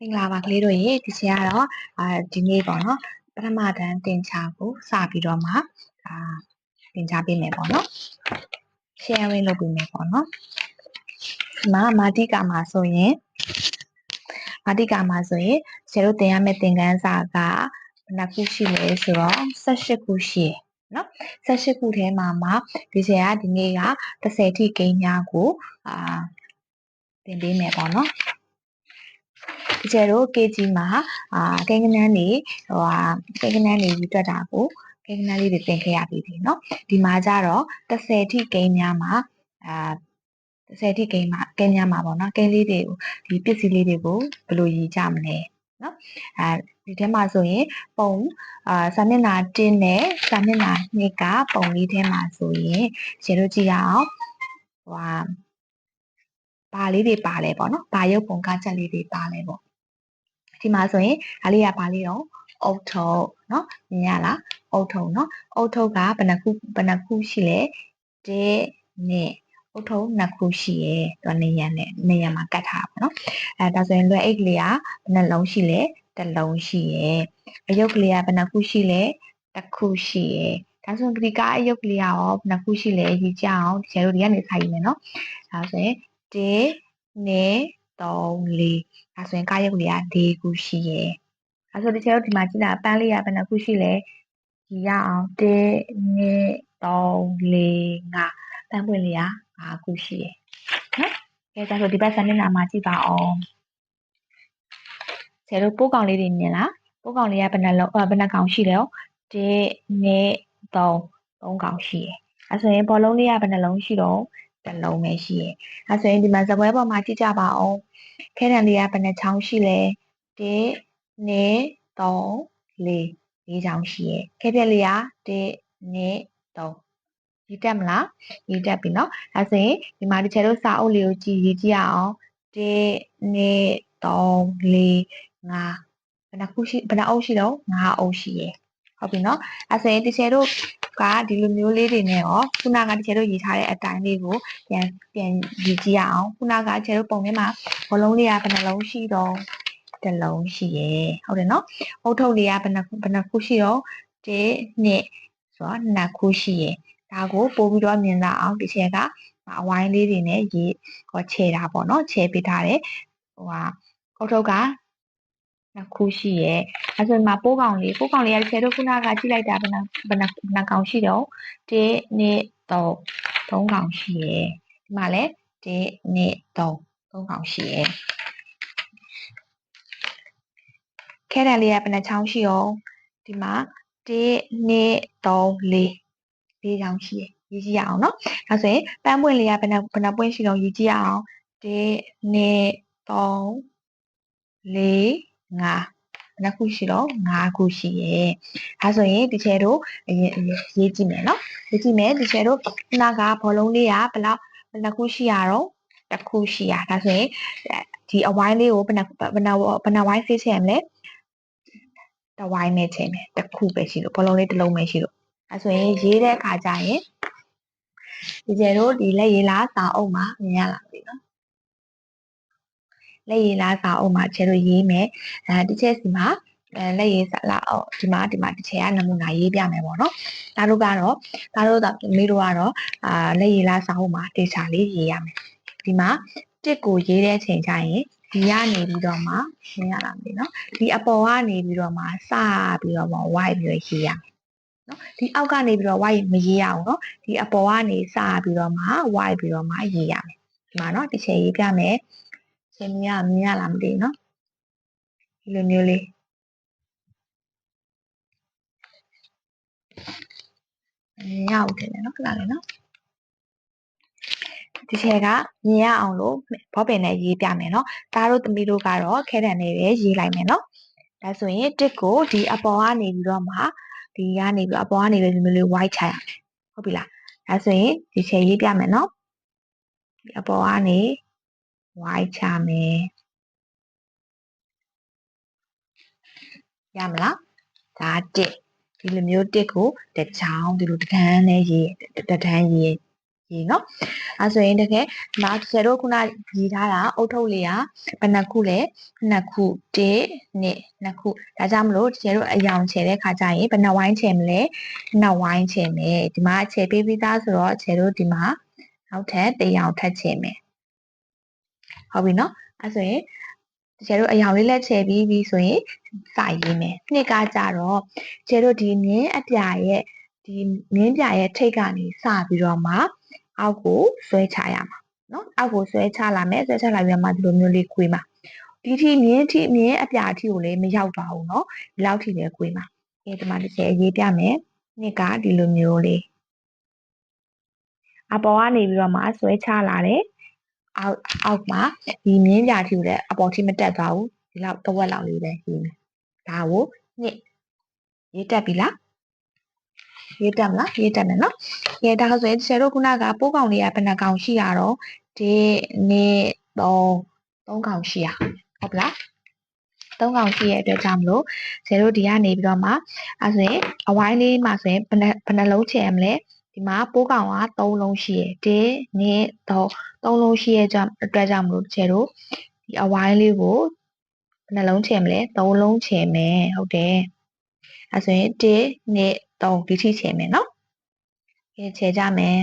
မင်္ဂလာပါကလေးတို့ရေဒီချက်ကတော့ဒီနေ့ပေါ့နော်ပထမတန်းသင်ချာကိုစပြီးတော့မှသင်ချပေးမယ်ပေါ့နော် sharing လုပ်ပေးမယ်ပေါ့နော်ဒီမှာမာတိကာမှာဆိုရင်ဆရာတို့သင်ရမယ့်သင်ခန်းစာကဘယ်နှခုရှိလဲဆိုတော့18ခုရှိတယ်နော်18ခုထဲမှာဒီဆရာကဒီနေ့က30ထိကိန်းများကိုသင်ပေးမယ်ပေါ့နော်ဒီကျတော့ KG မှာကိန်းဂဏန်းတွေကိန်းဂဏန်းတွေယူတွက်တာကိုကိန်းဂဏန်းလေးတွေသင်ခဲ့ရပြီเนาะဒီမှာကျတော့30ထိကိန်းများမှာ30ထိကိန်းများမှာပေါ့နော်ကိန်းလေးတွေကိုဒီပစ္စည်းလေးတွေကိုဘယ်လိုရည်ကြမလဲเนาะဒီထဲမှာဆိုရင်ပုံစာမျက်နှာ1နဲ့စာမျက်နှာ2ကပုံလေးထဲမှာဆိုရင်ရှင်းလို့ကြည့်ရအောင်ဘာလေးတွေပါလဲပေါ့နော်ဘာရုပ်ပုံကချက်လေးတွေပါလဲပေါ့ဒီမှာဆိုရင်ဒါလေးကဘာလေးတော့အုတ်ထုပ်เนาะမြင်ရလားအုတ်ထုပ်เนาะအုတ်ထုပ်ကဘယ်နှခုရှိလဲ1နဲ့အုတ်ထုပ်2ခုရှိရယ်သူနေရံမှာကတ်ထားပါเนาะဒါဆိုရင်လွယ်အိတ်ကလေးကဘယ်နှလုံးရှိလဲတစ်လုံးရှိရယ်အယုတ်ကလေးကဘယ်နှခုရှိလဲတစ်ခုရှိရယ်ဒါဆိုရင်ပရိကအယုတ်ကလေးကရောဘယ်နှခုရှိလဲရေးကြအောင်ဒီကျတို့ဒီကနေဆိုင်မယ်เนาะဒါဆိုရင်1နဲ့3 4ဒါဆိုရင်ကားရုပ်လေးက4ခုရှိရယ်အဲဆိုဒီချက်တို့ဒီမှာကြည့်တာပန်းလေးကဘယ်နှခုရှိလဲကြည့်ရအောင်1 2 3 4 5ပန်းပွင့်လေးက5ခုရှိရယ်နော်ကဲဒါဆိုဒီဘက်စာမျက်နှာမှာကြည့်ပါအောင်ချက်တို့ပိုးကောင်လေးတွေမြင်လားပိုးကောင်လေးကဘယ်နှကောင်ရှိလဲ1 2 3ကောင်ရှိရယ်အဲဆိုရင်ဘောလုံးလေးကဘယ်နှလုံးရှိတော့တစ်လုံးပဲရှိရယ်အဲဆိုရင်ဒီမှာဇပွဲပေါ်မှာကြည့်ကြပါအောင်ခဲတံလေးကဘယ်နှချောင်းရှိလဲ1 2 3 4ချောင်းရှိရယ်ခဲပြက်လေးက1 2 3ရေးတက်မလားရေးတက်ပြီเนาะအဲဆိုရင်ဒီမှာဒီချက်တို့စာအုပ်လေးကိုကြည့်ရေးကြည့်ရအောင်1 2 3 4 5ဘယ်နှအုပ်ရှိတော့5အုပ်ရှိရယ်ဟုတ်ပြီเนาะအဲဆိုရင်ဒီချက်တို့ကဒီလိုမျိုးလေးတွေနဲ့ရောခုနကဒီချက်တို့ရေးထားတဲ့အတိုင်းလေးကိုပြန်ရေးကြည့်ရအောင်ခုနကချက်တို့ပုံထဲမှာဘောလုံးလေးကဘယ်နှလုံးရှိတော့တစ်လုံးရှိရယ်ဟုတ်တယ်เนาะအုတ်ထုပ်လေးကဘယ်နှခုရှိတော့1 2ဆိုတော့2ခုရှိရယ်ဒါကိုပို့ပြီးတော့မြင်လာအောင်ဒီချက်က အဝိုင်းလေးတွေနဲ့ရေးချဲတာပေါ့နော်ချဲပေးထားတယ်အုတ်ထုပ်က2ခုရှိရယ်အဲဆိုမှာပိုးကောင်လေးကချဲတို့ခုနကကြည့်လိုက်တာဘယ်နှကောင်ရှိတော့1 2 3ကောင်ရှိရယ်ဒီမှာလည်း1 2 3ကောင်ရှိရယ်ခဲတံလေးကဘယ်နှချောင်းရှိအောင်ဒီမှာ1 2 3 4ချောင်းရှိရယ်ရေးကြည့်ရအောင်နော်ဒါဆိုရင်ပန်းပွင့်လေးကဘယ်နှပွင့်ရှိတော့ရေးကြည့်ရအောင်1 2 3 4 5နှစ်ခုရှိတော့5ခုရှိရယ်အဲဆိုရင်ဒီချဲတို့ရေးကြည့်မယ်နော်ရေးကြည့်မယ်ဒီချဲတို့ခုနကဘောလုံးလေးကဘယ်နှခုရှိရတော့တစ်ခုရှိရဒါဆိုရင်ဒီအဝိုင်းလေးကိုဘယ်နှဝိုင်းဆေးချင်မလဲတစ်ဝိုင်းနဲ့ချင်မယ်တစ်ခုပဲရှိလို့ဘောလုံးလေးတစ်လုံးပဲရှိလို့အဲဆိုရင်ရေးတဲ့အခါကျရင်ဒီကျတို့ဒီလက်ရေးလားစာအုပ်မှာမြင်ရလားမသိနော်လက်ရေးလားစာအုပ်မှာကျတို့ရေးမယ်ဒီချက်စီမှာလက်ရေးလာဒီမှာဒီချက်ကနမူနာရေးပြမယ်ပေါ့နော်ဒါတို့မိတို့ကတော့လက်ရေးလားစာအုပ်မှာတေချာလေးရေးရမယ်ဒီမှာတစ်ကိုရေးတဲ့အချိန်ကျရင်ဒီကနေပြီးတော့မှရှင်းရလားမသိနော်ဒီအပေါ်ကနေပြီးတော့မှစပြီးတော့မှ white ပြီးတော့ရေးရမယ်နော်ဒီအောက်ကနေပြီးတော့ white မရေးရအောင်နော်ဒီအပေါ်ကနေစပြီးတော့မှ white ပြီးတော့မှရေးရမယ်ဒီမှာနော်တစ်ချက်ရေးပြမယ်ရှင်းမြင်ရလားမသိနော်ဒီလိုမျိုးလေးရအောင်ထင်တယ်နော်ခဏလေးနော်ဒီချက်ကမြင်ရအောင်လို့ဘောပင်နဲ့ရေးပြမယ်နော်ဒါတို့သမီးတို့ကတော့ခဲတံနဲ့ပဲရေးလိုက်မယ်နော်ဒါဆိုရင်တစ်ကိုဒီအပေါ်ကနေပြီးတော့မှဒီကနေပြီးအပေါ်ကနေပဲဒီမျိုးလေး white ချရမယ်ဟုတ်ပြီလားဒါဆိုရင်ဒီချက်ရေးပြမယ်နော်ဒီအပေါ်ကနေ white ချမယ်ရမလားဒါတစ်ဒီလိုမျိုးတစ်ကိုတစ်ချောင်းဒီလိုတန်းနဲ့ရေးတန်းရေး ရေးနော်အဲဆိုရင်တကယ်ဒီမှာဆယ်တို့ခုနရေးထားတာအုတ်ထုတ်လေးကဘယ်နှခုလဲ2ခု1 2 2ခုဒါကြောင့်မလို့ဆယ်တို့အယောင်ချယ်တဲ့ခါကျရင်ဘယ်နှဝိုင်းချယ်မလဲ2ဝိုင်းချယ်မယ်ဒီမှာချယ်ပေးပြီးသားဆိုတော့ဆယ်တို့ဒီမှာနောက်ထပ်1ယောင်ထပ်ချယ်မယ်ဟုတ်ပြီနော်အဲဆိုရင်ကျတို့အယောင်လေးလက်ချယ်ပြီးပြီဆိုရင်စာရေးမယ်နှစ်ကကြတော့ကျတို့ဒီမြင်းအပြာရဲ့ဒီမြင်းပြာရဲ့ထိတ်ကနေစပြီးတော့မှအောက်ကိုဆွဲချရမှာနော်အောက်ကိုဆွဲချလာမယ်ဆွဲချလာပြီးတော့မှဒီလိုမျိုးလေးခွေးမှာဒီထိမြင်းအပြာထိကိုလည်းမရောက်ပါဘူးနော်ဒီလောက်ထိပဲခွေးမှာဒီမှာတစ်ချက်ရေးပြမယ်နှစ်ကဒီလိုမျိုးလေးအပေါ်ကနေပြီးတော့မှဆွဲချလာတယ်အောက်မှာဒီမြင်းပြာထိကိုလည်းအပေါ်ထိမတက်သွားဘူးဒီလောက်တစ်ဝက်လောက်လေးပဲရေးမယ်ဒါကိုနှစ်ရေးတက်ပြီလားရေးတက်မလားရေးတက်မယ်နော်ရေးဒါဆိုရင်ဆယ်တို့ခုနကပိုးကောင်လေးကဘယ်နှကောင်ရှိရတော့ဒီနေ့3ကောင်ရှိရဟုတ်ပလား3ကောင်ရှိရဲ့အတွက်ကြောင့်မလို့ဆယ်တို့ဒီကနေပြီးတော့မှအဲဆိုရင်အဝိုင်းလေးမှာဆိုရင်ဘယ်နှလုံးချယ်ရမလဲဒီမှာပိုးကောင်က3လုံးရှိရယ်1 2 3လုံးရှိရဲ့အတွက်ကြောင့်မလို့ဆယ်တို့ဒီအဝိုင်းလေးကိုဘယ်နှလုံးချယ်မလဲ3လုံးချယ်မယ်ဟုတ်တယ်အဲဆိုရင်1 2 3ဒီထိချယ်မယ်နော်ချယ်ကြမယ်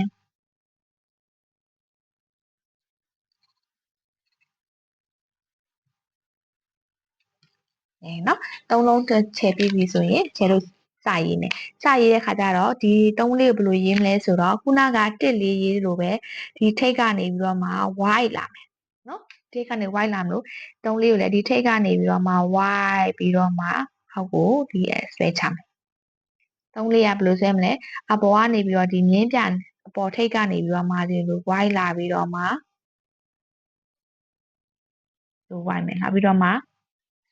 နော်3လုံးချယ်ပြီးပြီဆိုရင်ချယ်လို့စရေးမယ်စရေးတဲ့ခါကျတော့ဒီ3လေးကိုဘယ်လိုရေးမလဲဆိုတော့ခုနက1လေးရေးလို့ပဲဒီထိတ်ကနေပြီးတော့မှ white လာမယ်နော်ထိတ်ကနေ white လာမလို့3လေးကိုလည်းဒီထိတ်ကနေပြီးတော့မှ white ပြီးတော့မှဟောက်ကိုဒီဆွဲချမယ်3လေးကဘယ်လိုဆွဲမလဲအပေါ်ကနေပြီးတော့ဒီမြင်းပြန်အပေါ်ထိတ်ကနေပြီးတော့မှဒီလို white လာပြီးတော့မှလို white မယ်နောက်ပြီးတော့မှ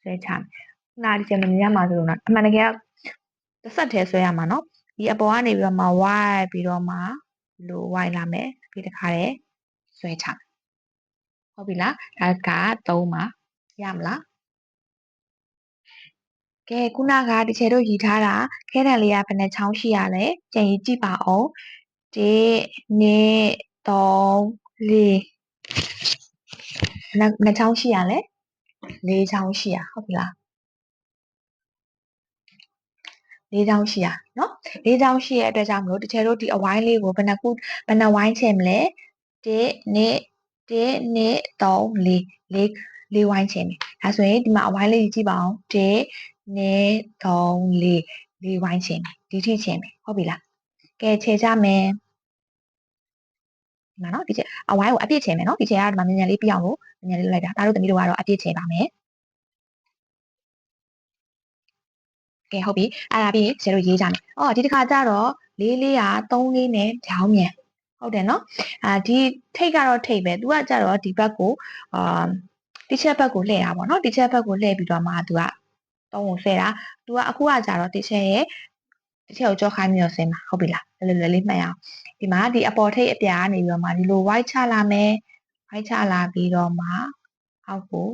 ဆွဲချမယ်နားဒီချက်မမြင်ရမှာဆိုတော့အမှန်တကယ်တစ်ဆက်တည်းဆွဲရမှာနော်ဒီအပေါ်ကနေပြီးတော့မှ white ပြီးတော့မှလို white လာမယ်ပြီးတခါတည်းဆွဲချမယ်ဟုတ်ပြီလားဒါက3ပါရမလားကဲခုနကတချေတို့ယူထားတာခဲတံလေးကဘယ်နှချောင်းရှိရလဲကြင်ကြည့်ပါအောင်1 2 3 4နှစ်ချောင်းရှိရလဲ4ချောင်းရှိရဟုတ်ပြီလား4ချောင်းရှိရနော်4ချောင်းရှိရဲ့အတွက်ကြောင့်မလို့တချေတို့ဒီအဝိုင်းလေးကိုဘယ်နှဝိုင်းချင်မလဲ1 2 1 2 3 4 4ဝိုင်းချင်မယ်ဒါဆိုရင်ဒီမှာအဝိုင်းလေးကြည့်ပါအောင်1 2 3 4ဝိုင်းချင်မယ်ဒီထိချင်မယ်ဟုတ်ပြီလားကဲချေကြမယ်ဒီမှာနော်ဒီချက်အဝိုင်းကိုအပြည့်ချင်မယ်နော်ဒီချက်ကတော့ဒီမှာမြန်မြန်လေးပြအောင်လို့မြန်မြန်လေးလိုက်တာဒါတို့သမီးတို့ကတော့အပြည့်ချင်ပါမယ်ကဲဟုတ်ပြီအဲ့ဒါပြီးဆရာတို့ရေးကြမယ်အော်ဒီတစ်ခါကျတော့လေးလေးက3လေးနဲ့ကြောင်းမြန်ဟုတ်တယ်နော်ဒီထိတ်ကတော့ထိတ်ပဲသူကကျတော့ဒီဘက်ကိုတစ်ချက်ဘက်ကိုလှည့်တာပေါ့နော်တစ်ချက်ဘက်ကိုလှည့်ပြီးတော့မှသူက3ကိုဆွဲတာသူကအခုကကျတော့တစ်ချက်ရဲ့တစ်ချက်ကိုကြောခိုင်းပြီးတော့ဆင်းမှာဟုတ်ပြီလားလွယ်လွယ်လေးမှတ်ရအောင်ဒီမှာဒီအပေါ်ထိတ်အပြာကနေပြီးတော့မှဒီလို white ချလာမယ် white ချလာပြီးတော့မှအောက်ကို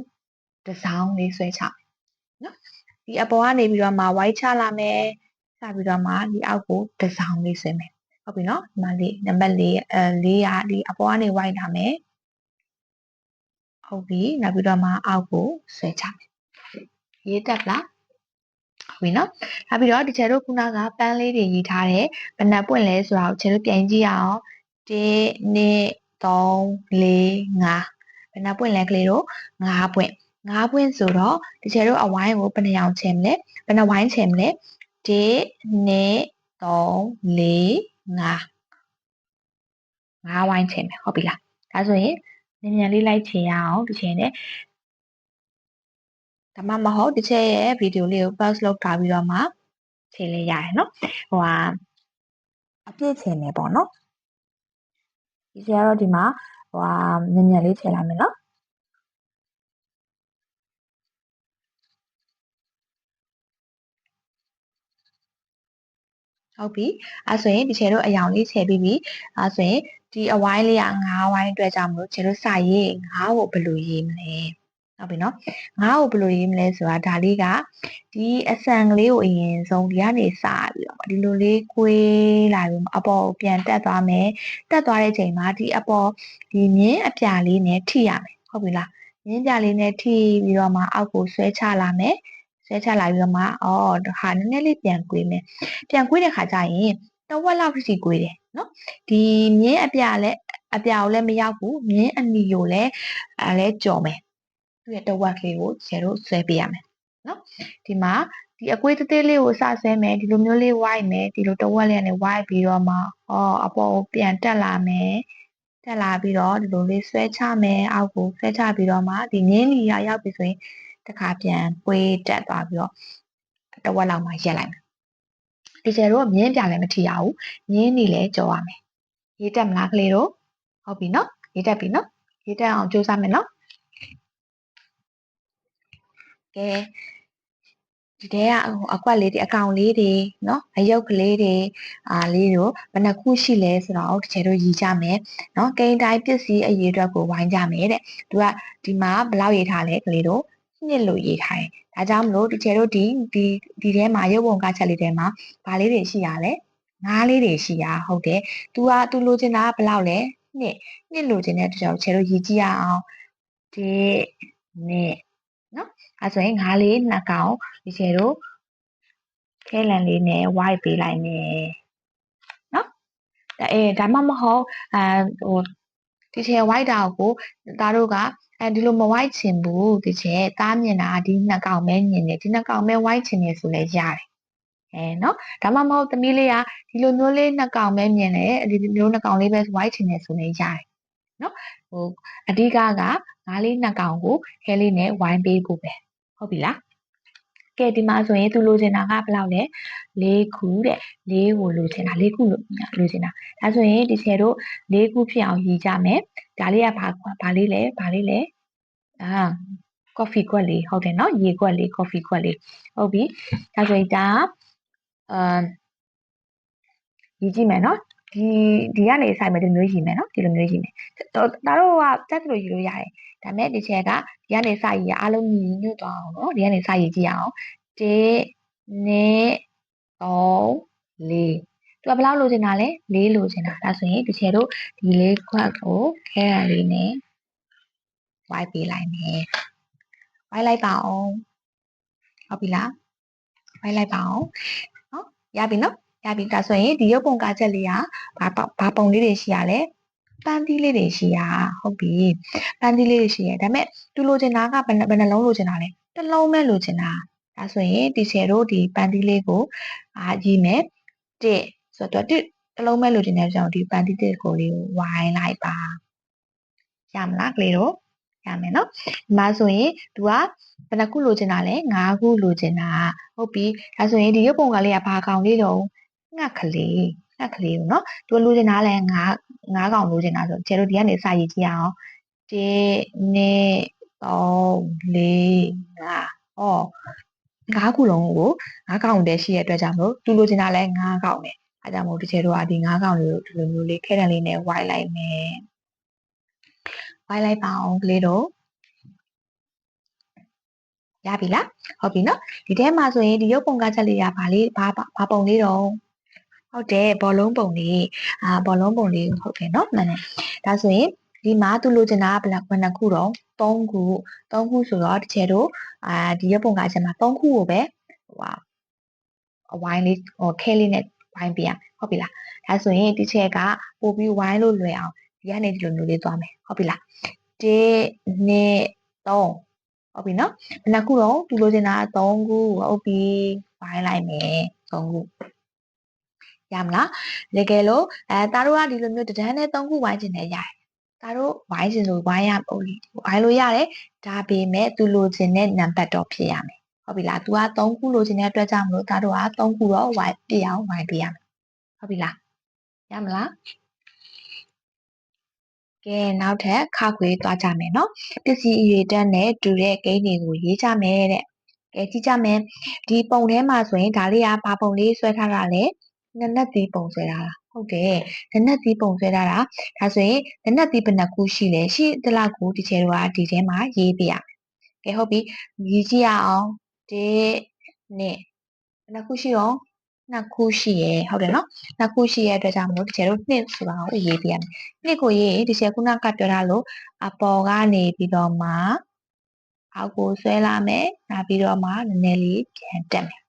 တစ်စောင်းလေးဆွဲချနော်ဒီအပေါ်ကနေပြီးတော့မှ white ချလာမယ်ချပြီးတော့မှဒီအောက်ကိုတစ်စောင်းလေးဆွဲမယ်ဟုတ်ပြီနော်ဒီမှာလေးနံပါတ်4 4ကဒီအပေါ်ကနေ white လာမယ်ဟုတ်ပြီနောက်ပြီးတော့မှအောက်ကိုဆွဲချမယ်ရေးတက်လားဟုတ်ပြီနော်နောက်ပြီးတော့ဒီချေတို့ခုနကပန်းလေးတွေရေးထားတယ်ဘယ်နှပွင့်လဲဆိုတော့ချေတို့ပြန်ကြည့်ရအောင်1 2 3 4 5ဘယ်နှပွင့်လဲကလေးတို့5ပွင့်5ပွင့်ဆိုတော့ဒီချေတို့အဝိုင်းကိုဘယ်နှရောင်ချင်မလဲဘယ်နှဝိုင်းချင်မလဲ1 2 3 4 5ဝိုင်းချင်မယ်ဟုတ်ပြီလားဒါဆိုရင်မြန်မြန်လေးလိုက်ချင်ရအောင်ဒီချိန်နဲ့ဒါမှမဟုတ်တစ်ချက်ရဲ့ဗီဒီယိုလေးကို pause လုပ်ထားပြီးတော့မှချိန်လေးရတယ်နော်ဟိုဟာအပြည့်ချိန်နေပေါ့နော်ဒီချိန်ကတော့ဒီမှာဟိုဟာမြန်မြန်လေးချိန်လိုက်မယ်နော်ဟုတ်ပြီအဲဆိုရင်ဒီချိန်တို့အယောင်လေးချိန်ပြီးပြီအဲဆိုရင်ဒီအဝိုင်းလေးက9ဝိုင်းအတွက်ကြောင့်မလို့ခြေတို့စာရေး9ကိုဘယ်လိုရေးမလဲ ဟုတ်ပြီနော်ငါ့ကိုဘယ်လိုရေးမလဲဆိုတာဒါလေးကဒီအစံကလေးကိုအရင်ဆုံးဒီကနေစပြီးတော့ဒီလိုလေးကွေးလာပြီးအပေါ်ပြန်တက်သွားမယ်တက်သွားတဲ့အချိန်မှာဒီအပေါ်ဒီမြင်းအပြာလေးနဲ့ထိရမယ်ဟုတ်ပြီလားမြင်းပြလေးနဲ့ထိပြီးတော့မှအောက်ကိုဆွဲချလာမယ်ဆွဲချလာပြီးတော့မှဟာနည်းနည်းလေးပြန်ကွေးမယ်ပြန်ကွေးတဲ့ခါကျရင်တဝက်လောက်ထိကွေးတယ်နော်ဒီမြင်းအပြာကိုလည်းမရောက်ဘူးမြင်းအနီကိုလည်းကြော်မယ်သူ့ရဲ့တဝက်ကလေးကိုကျဲတို့ဆွဲပေးရမယ်နော်ဒီမှာဒီအကွေးသေးလေးကိုစဆွဲမယ်ဒီလိုမျိုးလေးဝိုက်မယ်ဒီလိုတဝက်လေးကနေဝိုက်ပြီးတော့မှအပေါ်ကိုပြန်တက်လာမယ်တက်လာပြီးတော့ဒီလိုလေးဆွဲချမယ်အောက်ကိုဆွဲချပြီးတော့မှဒီငင်းလီရောက်ပြီဆိုရင်တစ်ခါပြန်ပွေးတက်သွားပြီးတော့တဝက်လောက်မှရက်လိုက်မယ်ဒီကျဲတို့မြင်းပြလည်းမထီရဘူးမြင်းနေလည်းကြော်ရမယ်ရေးတက်မလားကလေးတို့ဟုတ်ပြီနော်ရေးတက်ပြီနော်ရေးတက်အောင်ကြိုးစားမယ်နော်ကဲဒီတဲကအကွက်လေးတွေအကောင်လေးတွေနော်အယုတ်ကလေးတွေလေးတို့ဘယ်နှခုရှိလဲဆိုတော့တချေတို့ရည်ကြမယ်နော်ကိန်းတိုင်းပစ္စည်းအရေးအတွက်ကိုဝိုင်းကြမယ်တဲ့သူကဒီမှာဘယ်လောက်ရေးထားလဲကလေးတို့နှစ်လို့ရေးထားတယ်ဒါကြောင့်မလို့တချေတို့ဒီထဲမှာရုပ်ပုံကချက်လေးထဲမှာဘာလေးတွေရှိရလဲငါးလေးတွေရှိရဟုတ်တယ်သူလိုချင်တာကဘယ်လောက်လဲနှစ်လိုချင်တဲ့တချေတို့ရည်ကြည့်ရအောင်ဒီနှစ်နော်အဲဆိုရင်ငါးလေးနှစ်ကောင်ဒီချေတို့ခဲလံလေးနဲ့ white ပေးလိုက်မယ်နော်ဒါမှမဟုတ်ဒီချေ white တာကိုသားတို့ကဒီလိုမ white ချင်ဘူးဒီချေသားမြင်တာဒီနှစ်ကောင်ပဲမြင်တယ်ဒီနှစ်ကောင်ပဲ white ချင်တယ်ဆိုလဲရတယ်နော်ဒါမှမဟုတ်သမီးလေးကဒီလိုမျိုးလေးနှစ်ကောင်ပဲမြင်တယ်ဒီမျိုးနှစ်ကောင်လေးပဲ white ချင်တယ်ဆိုလဲရတယ်နော်အဓိကငါးလေးနှစ်ကောင်ကိုခဲလေးနဲ့ဝိုင်းပေးဖို့ပဲဟုတ်ပြီလားကဲဒီမှာဆိုရင်သူလိုချင်တာကဘယ်လောက်လဲ၄ခုတဲ့၄ကိုလိုချင်တာ၄ခုလိုချင်တာဒါဆိုရင်ဒီချေတို့၄ခုဖြစ်အောင်ရည်ကြမယ်ဒါလေးကဘာလေးလဲcoffee ခွက်လေးဟုတ်တယ်နော်ရေခွက်လေး coffee ခွက်လေးဟုတ်ပြီဒါဆိုရင်ဒါရည်ကြည့်မယ်နော်ဒီကနေဆိုင်မယ်ဒီမျိုးရည်မယ်နော်ဒီလိုမျိုးရည်မယ်ဒါတို့ကတက်လို့ရည်လို့ရတယ်ဒါမဲ့ဒီချက်ကဒီကနေစရည်ရအားလုံးညီညွတ်သွားအောင်နော်ဒီကနေစရည်ကြည့်အောင်1 2 3 4သူကဘယ်လောက်လိုချင်တာလဲ4လိုချင်တာဒါဆိုရင်ဒီချက်တို့ဒီလေးခွက်ကိုခဲရလေးနဲ့ဝိုက်ပေးလိုက်မယ်ဝိုက်လိုက်ပါအောင်ဟုတ်ပြီလားဝိုက်လိုက်ပါအောင်နော်ရပြီနော်ရပြီဒါဆိုရင်ဒီရုပ်ပုံကားချက်လေးကဘာပုံလေးတွေရှိရလဲပန်းသီးလေးတွေရှိရဟုတ်ပြီပန်းသီးလေးတွေရှိရဒါပေမဲ့သူလိုချင်တာကဘယ်နှလုံးလိုချင်တာလဲတစ်လုံးပဲလိုချင်တာဒါဆိုရင်ဒီချေတို့ဒီပန်းသီးလေးကိုရေးမယ်တစ်ဆိုတော့တစ်လုံးပဲလိုချင်တဲ့ကြောင့်ဒီပန်းသီးတစ်ကိုလေးကိုဝိုင်းလိုက်ပါရမလားကလေးတို့ရမယ်နော်ဒီမှာဆိုရင် तू ကဘယ်နှခုလိုချင်တာလဲ၅ခုလိုချင်တာဟုတ်ပြီဒါဆိုရင်ဒီရုပ်ပုံကလေးကဘာကောင်လေးတော့ငှက်ကလေးကိုနော် तू လိုချင်တာလဲ၅ကောင်လိုချင်တာဆိုကျဲတို့ဒီကနေစရေးကြည့်အောင်1 2 3 4 5ငါးခုလုံးကို၅ကောင်တည်းရှိရတဲ့အတွက်ကြောင့်မို့သူလိုချင်တာလဲ၅ကောင်ပဲအဲကြောင့်မို့ဒီကျဲတို့ကဒီ၅ကောင်လေးကိုဒီလိုမျိုးလေးခဲတံလေးနဲ့ဝိုင်းလိုက်မယ်ဝိုင်းလိုက်ပါအောင်ကလေးတို့ရပြီလားဟုတ်ပြီနော်ဒီထဲမှာဆိုရင်ဒီရုပ်ပုံကချက်လေးကဘာပုံလေးတော့ဟုတ်တယ်ဘောလုံးပုံလေးဘောလုံးပုံလေးဟုတ်တယ်နော်မှန်တယ်ဒါဆိုရင်ဒီမှာသူလိုချင်တာကဘယ်နှခုတော့3ခုဆိုတော့တစ်ချက်တို့ဒီရုပ်ပုံကချက်မှာ3ခုကိုပဲအဝိုင်းလေးခဲလေးနဲ့ဝိုင်းပေးရဟုတ်ပြီလားဒါဆိုရင်ဒီချက်ကပို့ပြီးဝိုင်းလို့လွယ်အောင်ဒီကနေဒီလိုမျိုးလေးသွားမယ်ဟုတ်ပြီလား1 2 3ဟုတ်ပြီနော်ဘယ်နှခုတော့သူလိုချင်တာ3ခုဟုတ်ပြီဝိုင်းလိုက်မယ်3ခုရမလားတကယ်လို့သားတို့ကဒီလိုမျိုးတဒန်းနဲ့3ခုဝိုင်းချင်တယ်ရတယ်သားတို့ဝိုင်းချင်လို့ဝိုင်းလို့ရတယ်ဒါပေမဲ့သူလိုချင်တဲ့နံပါတ်တော့ဖြစ်ရမယ်ဟုတ်ပြီလား तू က3ခုလိုချင်တဲ့အတွက်ကြောင့်မလို့သားတို့က3ခုတော့ဝိုင်းပြအောင်ဝိုင်းပေးရမယ်ဟုတ်ပြီလားရမလားကဲနောက်ထပ်ခခွေသွားကြမယ်နော်ပစ္စည်းအရေးတက်နဲ့တူတဲ့ကိန်းတွေကိုရေးကြမယ်တဲ့ကဲကြည့်ကြမယ်ဒီပုံထဲမှာဆိုရင်ဒါလေးကဘာပုံလေးဆွဲထားတာလဲနနက်သီးပုံဆွဲထားတာဟုတ်တယ်နနက်သီးပုံဆွဲထားတာဒါဆိုရင်နနက်သီးဘယ်နှခုရှိလဲရှိသလောက်ကိုဒီချေတို့ကဒီထဲမှာရေးပြရ ကဲဟုတ်ပြီရေးကြည့်ရအောင်1နဲ့နှစ်ခုရှိတော့နှစ်ခုရှိရဟုတ်တယ်နော်နှစ်ခုရှိရအတွက်ကြောင့်မလို့တကယ်လို့နှစ်ဆိုတာကိုရေးပြရမယ်နှစ်ကိုရေးရင်ဒီချက်ခုနကပြောထားလို့အပေါ်ကနေပြီးတော့မှအောက်ကိုဆွဲလာမယ်နောက်ပြီးတော့မှနည်းနည်းလေးပြန်တက်မယ်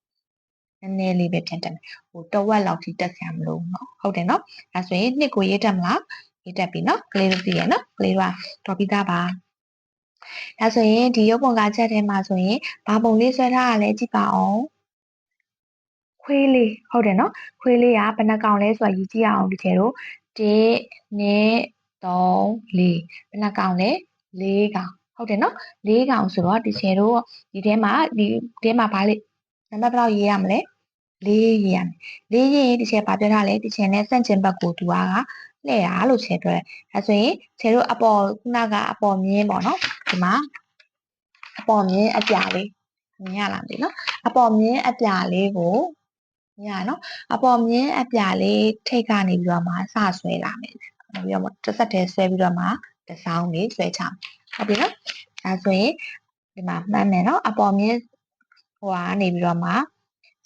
နည်းနည်းလေးပဲပြန်တက်မယ်ဟိုတဝက်လောက်ထိတက်ဆရာမလို့เนาะဟုတ်တယ်เนาะအဲဆိုရင်နှစ်ကိုရေးတက်မလားရေးတက်ပြီเนาะကလေးတို့သိရနော်ကလေးတို့ကတော့ပြီးသားပါဒါဆိုရင်ဒီရုပ်ပုံကချက်ထဲမှာဆိုရင်ဘာပုံလေးဆွဲထားရလဲကြည့်ပါအောင်ခွေးလေးဟုတ်တယ်နော်ခွေးလေးကဘယ်နှကောင်လဲဆိုတာရေးကြည့်ရအောင်ဒီထဲတို့1 2 3 4ဘယ်နှကောင်လဲ4ကောင်ဟုတ်တယ်နော်4ကောင်ဆိုတော့ဒီထဲတို့ဒီထဲမှာဘာလေးနံပါတ်ဘယ်လောက်ရေးရမလဲ4ရေးရမယ်4ရေးရင်ဒီထဲဘာပြောထားလဲဒီထဲနဲ့ဆန့်ကျင်ဘက်ကိုသူကလှည့်တာလို့ချက်ပြောတယ်အဲဆိုရင်ခြေတို့အပေါ်ခုနကအပေါ်မြင်းပေါ့နော်ဒီမှာအပေါ်မြင်းအပြာလေးမြင်ရလားမသိနော်အပေါ်မြင်းအပြာလေးကိုမြင်ရနော်အပေါ်မြင်းအပြာလေးထိတ်ကနေပြီးတော့မှစဆွဲလာမယ်ပြီးတော့တစ်ဆက်တည်းဆွဲပြီးတော့မှတစ်စောင်းလေးဆွဲချဟုတ်ပြီနော်အဲဆိုရင်ဒီမှာမှတ်မယ်နော်အပေါ်မြင်းဟိုကနေပြီးတော့မှ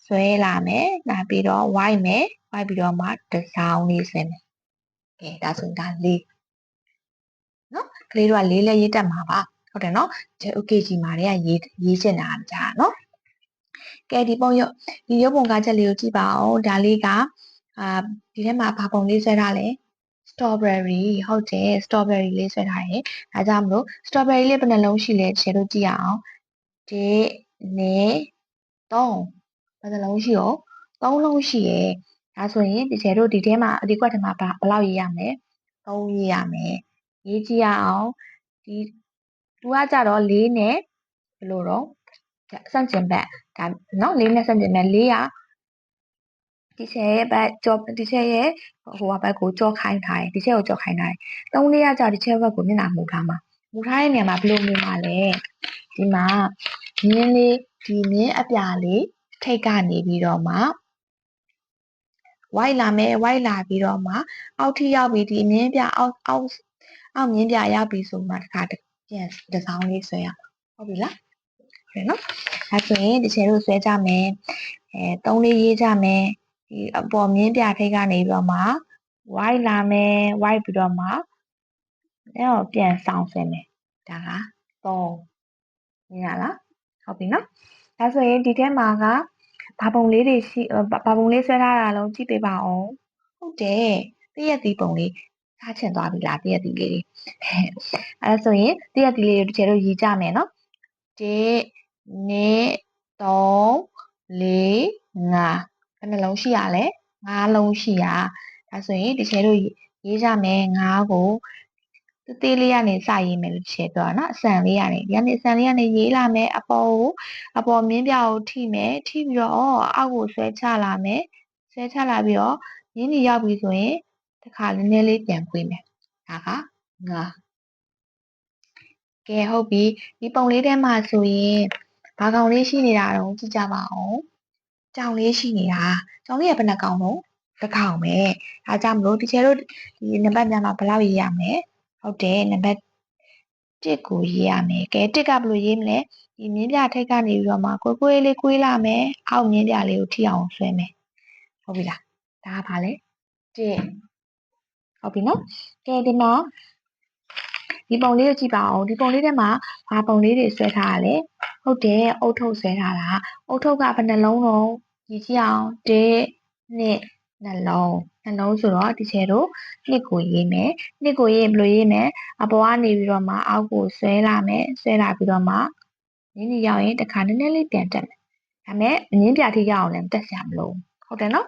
ဆွဲလာမယ်နောက်ပြီးတော့ဝိုက်မယ်ဝိုက်ပြီးတော့မှတစ်စောင်းလေးဆွဲမယ်ကဲဒါဆိုဒါလေးနော်ကလေးတို့ကလေးလေးရေးတတ်မှာပါဟုတ်တယ်နော်โอเคကြီးမှာတွေကရေးချင်တာကြာနော်ကဲဒီရုပ်ပုံကားချက်လေးကိုကြည့်ပါအောင်ဒါလေးကဒီထဲမှာဘာပုံလေးဆွဲထားလဲ strawberry ဟုတ်တယ် strawberry လေးဆွဲထားတယ်ဒါကြောင့်မလို့ strawberry လေးဘယ်နှလုံးရှိလဲခြေတို့ကြည့်ရအောင်1 2 3ဘယ်နှလုံးရှိရော3လုံးရှိရယ်ဒါဆိုရင်ဒီခြေတို့ဒီထဲမှာဒီကွက်ထဲမှာဘယ်လောက်ရေးရမလဲ3ရေးရမယ်ရေးကြည့်ရအောင်ဒီသူကကြတော့4နဲ့ဘယ်လိုတော့ဆန့်ကျင်ဘက်ဒါနော်4နဲ့ဆန့်ကျင်ဘက်4ကဒီချက်ရဲ့ဘက်ကြောဒီချက်ရဲ့ဟိုဘက်ကိုကြောခိုင်းထားတယ်ဒီချက်ကိုကြောခိုင်းထားတယ်3လေးကကြောဒီချက်ဘက်ကိုမျက်နှာမူထားမှာမူထားတဲ့နေရာမှာဘယ်လိုမြင်မှာလဲဒီမှာမြင်းလေးဒီမြင်းအပြာလေးထိတ်ကနေပြီးတော့မှဝိုက်လာမယ်ဝိုက်လာပြီးတော့မှအောက်ထိရောက်ပြီးဒီမြင်းပြအောက်မြင်းပြရောက်ပြီးဆိုမှတခါပြန်တစ်စောင်းလေးဆွဲရဟုတ်ပြီလားဟုတ်နော်အဲဆိုရင်ဒီချေတို့ဆွဲကြမယ်3လေးရေးကြမယ်ဒီအပေါ်မြင်းပြထိတ်ကနေပြီးတော့မှဝိုက်လာမယ်ဝိုက်ပြီးတော့မှအဲ့ပြန်ဆောင်ဆွဲမယ်ဒါက3မြင်ရလားဟုတ်ပြီနော်ဒါဆိုရင်ဒီထဲမှာကဘာပုံလေးတွေရှိဘာပုံလေးဆွဲထားတာလုံးကြည့်ပေးပါအောင်ဟုတ်တယ်တည့်ရတီပုံလေးစားချင်သွားပြီလားတည့်ရတီလေးတွေအဲ့ဆိုရင်တည့်ရတီလေးတွေတကယ်လို့ရေးကြမယ်နော်1 2 3 4 5ဘယ်နှလုံးရှိရလဲ5လုံးရှိရဒါဆိုရင်တကယ်လို့ရေးကြမယ်5ကိုသေးလေးကနေစရေးမယ်လို့ရှင်းပြောတာနော်အစံလေးကနေဒီကနေအစံလေးကနေရေးလာမယ်အပေါ်မြင်းပြကိုထိမယ်ထိပြီးတော့အောက်ကိုဆွဲချလာမယ်ဆွဲချလာပြီးတော့မြင်းကြီးရောက်ပြီဆိုရင်တစ်ခါနည်းနည်းလေးပြန်ခွေးမယ်ဒါကငါကဲဟုတ်ပြီဒီပုံလေးထဲမှာဆိုရင်ဘာကောင်လေးရှိနေတာတော့ကြည့်ကြပါအောင်ကြောင်လေးရှိနေတာကြောင်လေးကဘယ်နှကောင်တော့တစ်ကောင်ပဲဒါကြောင့်မလို့ဒီချေတို့ဒီနံပါတ်များမှာဘယ်လောက်ရေးရမလဲဟုတ်တယ်နံပါတ်1ကိုရေးရမယ်ကဲ1ကဘယ်လိုရေးမလဲဒီမြင်းပြထိတ်ကနေပြီးတော့မှကွေးလေးကွေးလာမယ်အောက်မြင်းပြလေးကိုထိအောင်ဆွဲမယ်ဟုတ်ပြီလားဒါကဘာလဲ1ဟုတ်ပြီနော်ကဲဒီမှာဒီပုံလေးကိုကြည့်ပါအောင်ဒီပုံလေးထဲမှာဘာပုံလေးတွေဆွဲထားရလဲဟုတ်တယ်အုတ်ထုပ်ဆွဲထားတာအုတ်ထုပ်ကဘယ်နှလုံးတော့ကြည့်ကြည့်အောင်1 2နှလုံးဆိုတော့ဒီချေတို့နှစ်ကိုရေးမယ်နှစ်ကိုရေးဘယ်လိုရေးမလဲအပေါ်ကနေပြီးတော့မှအောက်ကိုဆွဲလာမယ်ဆွဲလာပြီးတော့မှမြင်းကြီးရောက်ရင်တစ်ခါနည်းနည်းလေးပြန်တက်မယ်ဒါမဲ့မြင်းပြထိရောက်အောင်လည်းတက်ဆရာမလို့ဟုတ်တယ်နော်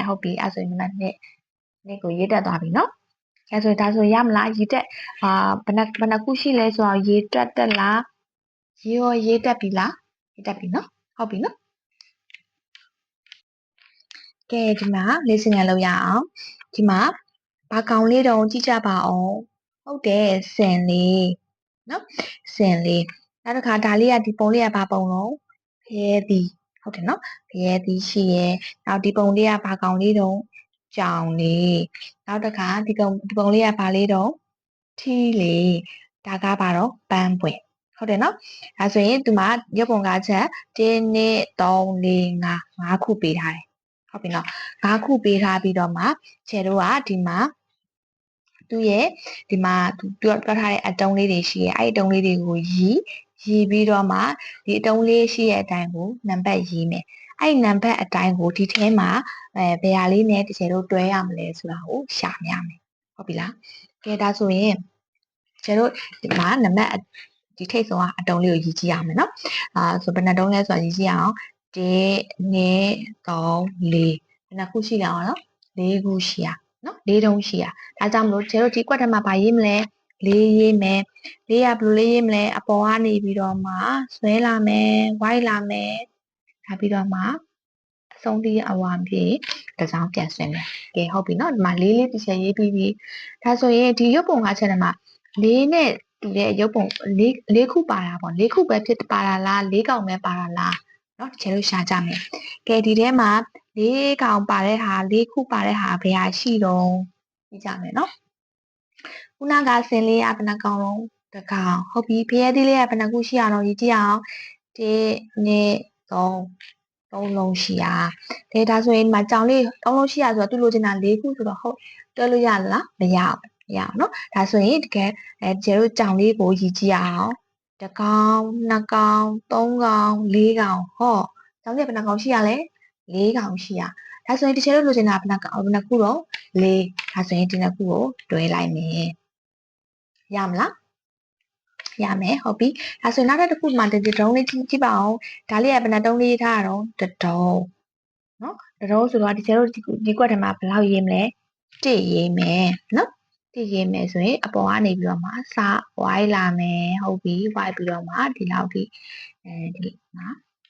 ဟုတ်ပြီအဲ့ဆိုရင်နှစ်ကိုရေးတက်သွားပြီနော်ဒါဆိုရမလားရေးတက်ဘယ်နှခုရှိလဲဆိုတော့ရေးတက်လားရေးတက်ပြီလားရေးတက်ပြီနော်ဟုတ်ပြီနော်ကဲဒီမှာလေ့ကျင့်ရလို့ရအောင်ဒီမှာဘာကောင်လေးတုံးကြည့်ကြပါအောင်ဟုတ်တယ်စင်လေးနော်စင်လေးနောက်တစ်ခါဒါလေးကဒီပုံလေးကဘာပုံလုံးဖဲသည်ဟုတ်တယ်နော်ဖဲသည်ရှိရဲ့နောက်ဒီပုံလေးကဘာကောင်လေးတုံးကြောင်လေးနောက်တစ်ခါဒီပုံလေးကဘာလေးတုံးထီးလေးဒါကဘာတော့ပန်းပွင့် ဟုတ်တယ်နော်ဒါဆိုရင်ဒီမှာရုပ်ပုံကားချက်1 2 3 4 5ခုပေးထားတယ်ဟုတ်ပြီနော်5ခုပေးထားပြီးတော့မှခြေတို့ကဒီမှာသူ့ရဲ့ဒီမှာသူပြောထားတဲ့အတုံးလေးတွေရှိရဲ့အဲ့အတုံးလေးတွေကိုရီပြီးတော့မှဒီအတုံးလေးရှိရဲ့အတိုင်းကိုနံပါတ်ရေးမယ်အဲ့နံပါတ်အတိုင်းကိုဒီထဲမှာဘယ်ဟာလေးနဲ့တစ်ချက်တို့တွဲရမလဲဆိုတာကိုရှာရမယ်ဟုတ်ပြီလားကဲဒါဆိုရင်ကျတို့ဒီမှာနံပါတ်ဒီထိတ်ဆုံးကအတုံးလေးကိုရေးကြည့်ရမယ်နော်ဆိုဘယ်နှတုံးလဲဆိုတာရေးကြည့်ရအောင်1 2 3 4ဘယ်နှခုရှိလဲအောင်နော်4ခုရှိရနော်4တုံးရှိရဒါကြောင့်မလို့ကျတို့ဒီကွက်ထဲမှာဗာရေးမလဲ4ရေးမယ်4ကဘယ်လိုလေးရေးမလဲအပေါ်ကနေပြီးတော့မှဆွဲလာမယ်ဝိုက်လာမယ်ဒါပြီးတော့မှအဆုံးထိအဝါပြေတစ်စောင်းပြန်ဆွဲမယ်ကဲဟုတ်ပြီနော်ဒီမှာ4လေးတစ်ချက်ရေးပြီးပြီဒါဆိုရင်ဒီရုပ်ပုံကချက်ထဲမှာ4နဲ့တူတဲ့ရုပ်ပုံ4ခုပါတာပေါ့4ခုပဲဖြစ်ပါတာလား4កောင်ပဲပါတာလားเนาะကျတို့ရှာကြမယ်ကဲဒီထဲမှာ4កောင်ပါတဲ့ဟာ4ခုပါတဲ့ဟာဘယ်ဟာရှိတော့ကြည့်ကြမယ်เนาะခုနကဆင်လေးကဘယ်နှကောင်လုံးတစ်ကောင်ဟုတ်ပြီဖရဲသီးလေးကဘယ်နှခုရှိရအောင်ရေးကြည့်အောင်1 2 3လုံးရှိရဒါဆိုရင်ဒီမှာကြောင်လေး3လုံးရှိရဆိုတော့သူလိုချင်တာ4ခုဆိုတော့ဟုတ်တွဲလို့ရလားမရအောင်ရအောင်เนาะဒါဆိုရင်တကယ်ကျတို့ကြောင်လေးကိုရည်ကြည့်အောင်တစ်ကောင်နှစ်ကောင်သုံးကောင်လေးကောင်ဟောကြောင်လေးဘယ်နှကောင်ရှိရလဲ၄ကောင်ရှိရဒါဆိုရင်တကယ်လို့လိုချင်တာဘယ်နှခုတော့၄ဒါဆိုရင်ဒီနှစ်ခုကိုတွဲလိုက်မယ်ရမလားရမယ်ဟုတ်ပြီဒါဆိုရင်နောက်တစ်ခုမှဒီတုံးလေးကြည့်ပါအောင်ဒါလေးကဘယ်နှတုံးလေးထားရတော့တတုံးနော်တတုံးဆိုတော့ဒီကျတို့ဒီကွက်ထဲမှာဘယ်လောက်ရေးမလဲ1ရေးမယ်နော်1ရေးမယ်ဆိုရင်အပေါ်ကနေပြီးတော့မှစဝိုင်းလာမယ်ဟုတ်ပြီဝိုင်းပြီးတော့မှဒီလောက်ထိဒီမှာ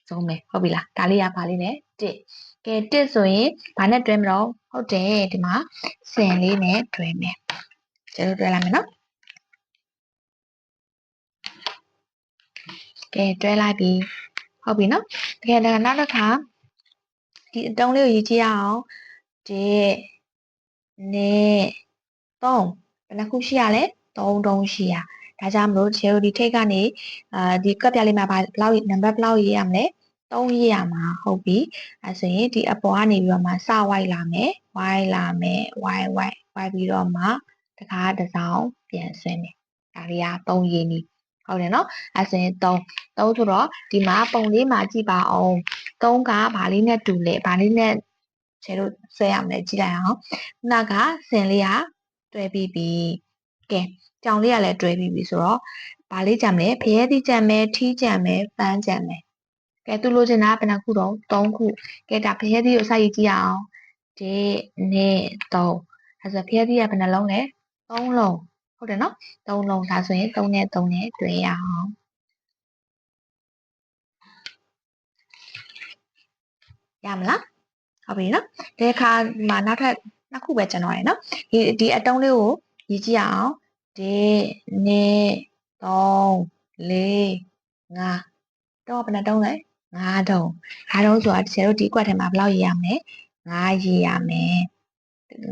ဆုံးမယ်ဟုတ်ပြီလားဒါလေးကဘာလေးလဲ1ကဲ1ဆိုရင်ဘာနဲ့တွဲမလို့ဟုတ်တယ်ဒီမှာဆင်လေးနဲ့တွဲမယ်ကျတို့တွဲလိုက်မယ်နော်ကဲတွဲလိုက်ပြီဟုတ်ပြီနော်တကယ်ဒါနောက်တစ်ခါဒီအတုံးလေးကိုရေးကြည့်ရအောင်1 2 3ဘယ်နှခုရှိရလဲ3တုံးရှိရဒါကြောင့်မလို့ကျတို့ဒီထိတ်ကနေဒီကပ်ပြလေးမှာဘယ်လောက်နံပါတ်ဘယ်လောက်ရေးရမလဲ3ရေးရမှာဟုတ်ပြီအဲဆိုရင်ဒီအပေါ်ကနေပြီးတော့မှစဝိုက်လာမယ်ဝိုက်လာမယ်ဝိုက်ပြီးတော့မှတခါတစ်စောင်းပြန်ဆွဲမယ်ဒါလေးက3ရေးနီးဟုတ်တယ်နော်အဲဆိုရင်3ဆိုတော့ဒီမှာပုံလေးမှာကြည့်ပါအောင်3ကဘာလေးနဲ့တူလဲဘာလေးနဲ့ကျတို့ဆွဲရမလဲကြည့်လိုက်အောင်ခုနကဆင်လေးကတွဲပြီးပြီကဲကြောင်လေးကလည်းတွဲပြီးပြီဆိုတော့ဘာလေးကြံမလဲဖရဲသီးကြံမယ်ထီးကြံမယ်ပန်းကြံမယ်ကဲသူလိုချင်တာဘယ်နှခုတော့3ခုကဲဒါဖရဲသီးကိုစရေးကြည့်အောင်1 2 3အဲဆိုဖရဲသီးကဘယ်နှလုံးလဲ3လုံးဟုတ်တယ်နော်3လုံးဒါဆိုရင်3နဲ့3နဲ့တွဲရအောင်ရမလားဟုတ်ပြီနော်ဒီအခါမှာနောက်ထပ်နှစ်ခုပဲကျန်တော့တယ်နော်ဒီအတုံးလေးကိုရေးကြည့်အောင်1 2 3 4 5တော့ဘယ်နှတုံးလဲ5တုံးဆိုတာတကယ်လို့ဒီကွက်ထဲမှာဘယ်လောက်ရေးရမလဲ5ရေးရမယ်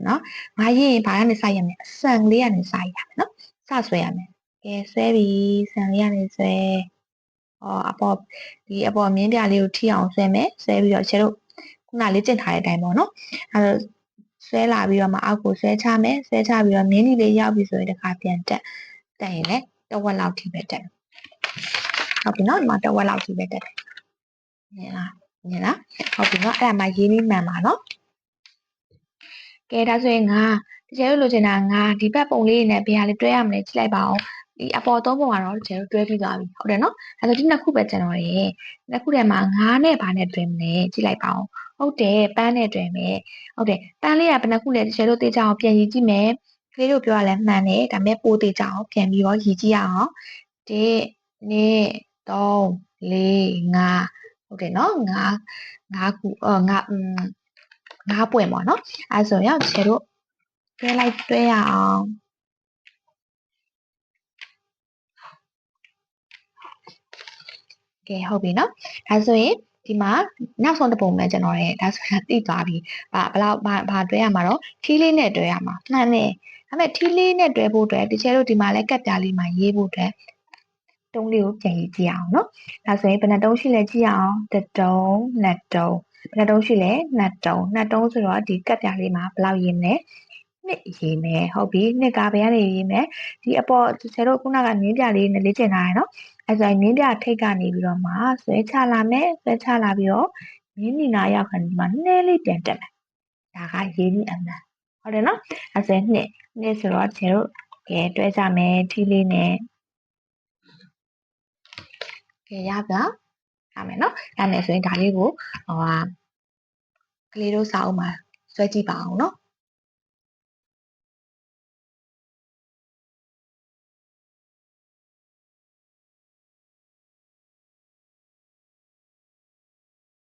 နော်5ရေးရင်ဘာကနေစရမလဲအဆန်လေးကနေစရမယ်နော်စဆွဲရမယ်ကဲဆွဲပြီဆန်လေးကနေဆွဲအပေါ်မြင်းပြလေးကိုထိအောင်ဆွဲမယ်ဆွဲပြီးတော့တကယ်လို့ခုနလေးကျင့်ထားတဲ့အတိုင်းပေါ့နော်အဲဒါဆွဲလာပြီးတော့မှအောက်ကိုဆွဲချမယ်ဆွဲချပြီးတော့မြင်းလေးရောက်ပြီဆိုရင်တခါပြန်တက်ရင်လည်းတဝက်လောက်ထိပဲတက်ဟုတ်ပြီနော်ဒီမှာတဝက်လောက်ထိပဲတက်တယ်မြင်လားဟုတ်ပြီနော်အဲ့ဒါမှရေးပြီးမှန်ပါနော်ကဲဒါဆိုရင်ငါတကယ်လို့လိုချင်တာငါဒီဘက်ပုံလေးနဲ့ဘယ်ဟာလေးတွဲရမလဲကြည့်လိုက်ပါအောင်ဒီအပေါ်3ပုံကတော့တကယ်လို့တွဲပြီးသွားပြီဟုတ်တယ်နော်အဲဆိုဒီနှစ်ခုပဲကျန်တော့တယ်နှစ်ခုထဲမှာငါနဲ့ဘာနဲ့တွဲမလဲကြည့်လိုက်ပါအောင်ဟုတ်တယ်ပန်းနဲ့တွဲမယ်ဟုတ်တယ်ပန်းလေးကဘယ်နှခုလဲတကယ်လို့တေးကြအောင်ပြန်ရည်ကြည့်မယ်ကလေးတို့ပြောရလဲမှန်တယ်ဒါပေမဲ့ပိုတေးကြအောင်ပြန်ပြီးတော့ရည်ကြည့်ရအောင်1 2 3 4 5ဟုတ်တယ်နော်5ခု5ပွင့်ပေါ့နော်အဲဆိုရင်ကျတို့တွဲရအောင်ကဲဟုတ်ပြီနော်ဒါဆိုရင်ဒီမှာနောက်ဆုံးတစ်ပုံပဲကျွန်တော်ရဲ့ဒါဆိုရင်သိသွားပြီဘယ်လောက်ဘာတွဲရမှာတော့ထီးလေးနဲ့တွဲရမှာမှန်တယ်ဒါပေမဲ့ထီးလေးနဲ့တွဲဖို့အတွက်တကယ်လို့ဒီမှာလဲကတ်ပြားလေးမှာရေးဖို့အတွက် တုံးလေးကိုပြန်ရေးကြည့်အောင်နော်ဒါဆိုရင်ဘယ်နှတုံးရှိလဲကြည့်အောင်တစ်တုံးနှစ်တုံးဘယ်နှတုံးရှိလဲနှစ်တုံးဆိုတော့ဒီကပ်ပြားလေးမှာဘယ်လောက်ရေးမလဲနှစ်ရေးမယ်ဟုတ်ပြီနှစ်ကဘယ်ကနေရေးမယ်ဒီအပေါ်ဆယ်တို့ခုနကနင်းပြလေးနဲ့လေ့ကျင့်ထားရနော်အဲဆိုရင်နင်းပြထိတ်ကနေပြီးတော့မှဆွဲချလာမယ်ဆွဲချလာပြီးတော့နင်းနီနာရောက်ခါဒီမှာနှဲလေးပြန်တက်မယ်ဒါကရေးပြီးအမှန်ဟုတ်တယ်နော်အဲဆိုရင်နှစ်ဆိုတော့ဆယ်တို့ကဲတွဲကြမယ်ထီးလေးနဲ့ကဲရပါရမယ်နော်ရမယ်ဆိုရင်ဒါလေးကိုကလေးတို့စာအုပ်မှာဆွဲကြည့်ပါအောင်နော်